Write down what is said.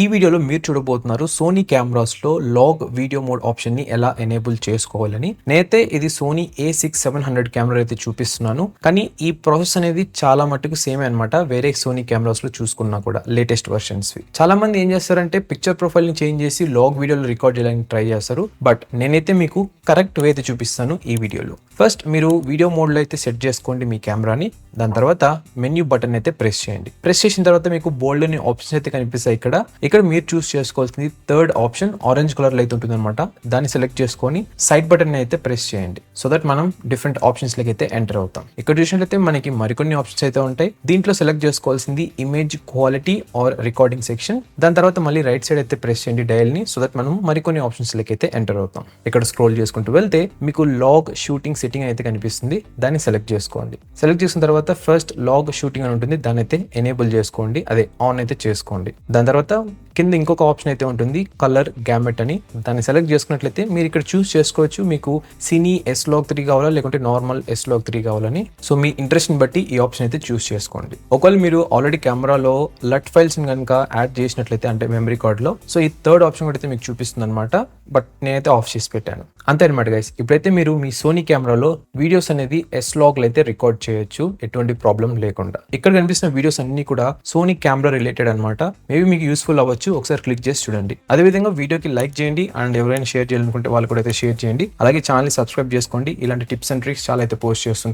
ఈ వీడియోలో మీరు చూడబోతున్నారు సోనీ కెమెరాస్లో లాగ్ వీడియో మోడ్ ఆప్షన్ని ఎలా ఎనేబుల్ చేసుకోవాలని. నేనైతే ఇది సోనీ A6700 కెమెరా అయితే చూపిస్తున్నాను, కానీ ఈ ప్రాసెస్ అనేది చాలా మట్టుకు సేమ్ అనమాట. వేరే సోనీ కెమెరాస్లో చూసుకున్నా కూడా లేటెస్ట్ వర్షన్స్వి. చాలా మంది ఏం చేస్తారంటే పిక్చర్ ప్రొఫైల్ని చేంజ్ చేసి లాగ్ వీడియోలో రికార్డ్ చేయడానికి ట్రై చేస్తారు, బట్ నేనైతే మీకు కరెక్ట్ వే అయితే చూపిస్తాను ఈ వీడియోలో. ఫస్ట్ మీరు వీడియో మోడ్లో అయితే సెట్ చేసుకోండి మీ కెమెరాని. దాని తర్వాత మెన్యూ బటన్ అయితే ప్రెస్ చేయండి. ప్రెస్ చేసిన తర్వాత మీకు బోల్డ్ అనే ఆప్షన్స్ అయితే కనిపిస్తాయి. ఇక్కడ మీరు చూస్ చేసుకోవాల్సింది థర్డ్ ఆప్షన్ ఆరెంజ్ కలర్ లో అయితే ఉంటుంది అనమాట. దాన్ని సెలెక్ట్ చేసుకొని సైడ్ బటన్ అయితే ప్రెస్ చేయండి, సో దట్ మనం డిఫరెంట్ ఆప్షన్స్ లకి అయితే ఎంటర్ అవుతాం. ఇక్కడ చూసినట్లయితే మనకి మరికొన్ని ఆప్షన్స్ అయితే ఉంటాయి. దీంట్లో సెలెక్ట్ చేసుకోవాల్సింది image quality are recording section. దాని తర్వాత మళ్ళీ రైట్ సైడ్ అయితే ప్రెస్ చేయండి డయల్ ని, సో దట్ మనం మరికొన్ని ఆప్షన్స్ లకి అయితే ఎంటర్ అవుతాం. ఇక్కడ స్క్రోల్ చేసుకుంటూ వెళ్తే మీకు లాగ్ షూటింగ్ సెట్టింగ్ అయితే కనిపిస్తుంది. దాన్ని సెలెక్ట్ చేసుకోండి. సెలెక్ట్ చేసిన తర్వాత ఫస్ట్ లాగ్ షూటింగ్ అని ఉంటుంది, దాన్ని అయితే ఎనేబుల్ చేసుకోండి, అదే ఆన్ అయితే చేసుకోండి. దాని తర్వాత కింద ఇంకొక ఆప్షన్ అయితే ఉంటుంది కలర్ గ్యామెట్ అని. దాన్ని సెలెక్ట్ చేసుకున్నట్లయితే మీరు ఇక్కడ చూస్ చేసుకోవచ్చు మీకు సినీ S-Log3 కావాలా లేకుంటే నార్మల్ S-Log3 కావాలని. సో మీ ఇంట్రెస్ట్ ని బట్టి ఈ ఆప్షన్ అయితే చూస్ చేసుకోండి. ఒకవేళ మీరు ఆల్రెడీ కెమెరాలో లట్ ఫైల్స్ కనుక యాడ్ చేసినట్లయితే అంటే మెమరీ కార్డ్ లో, సో ఈ థర్డ్ ఆప్షన్ కూడా అయితే మీకు చూపిస్తుంది అనమాట, బట్ నేనైతే ఆఫ్ చేసి పెట్టాను. అంతే అనమాట గైస్. ఇప్పుడైతే మీరు మీ సోనీ కెమెరాలో వీడియోస్ అనేది S-Log అయితే రికార్డ్ చేయొచ్చు ఎటువంటి ప్రాబ్లం లేకుండా. ఇక్కడ కనిపిస్తున్న వీడియోస్ అన్ని కూడా సోనీ కెమెరా రిలేటెడ్ అనమాట. మేబీ మీకు యూస్ఫుల్ అవ్వచ్చు, ఒకసారి క్లిక్ చేసి చూడండి. అదేవిధంగా వీడియోకి లైక్ చేయండి అండ్ ఎవరైనా షేర్ చేయాలనుకుంటే వాళ్ళు కూడా అయితే షేర్ చేయండి. అలాగే ఛానల్ సబ్స్క్రైబ్ చేసుకోండి. ఇలాంటి టిప్స్ అండ్ ట్రిక్స్ చాలా అయితే పోస్ట్ చేస్తుంటారు.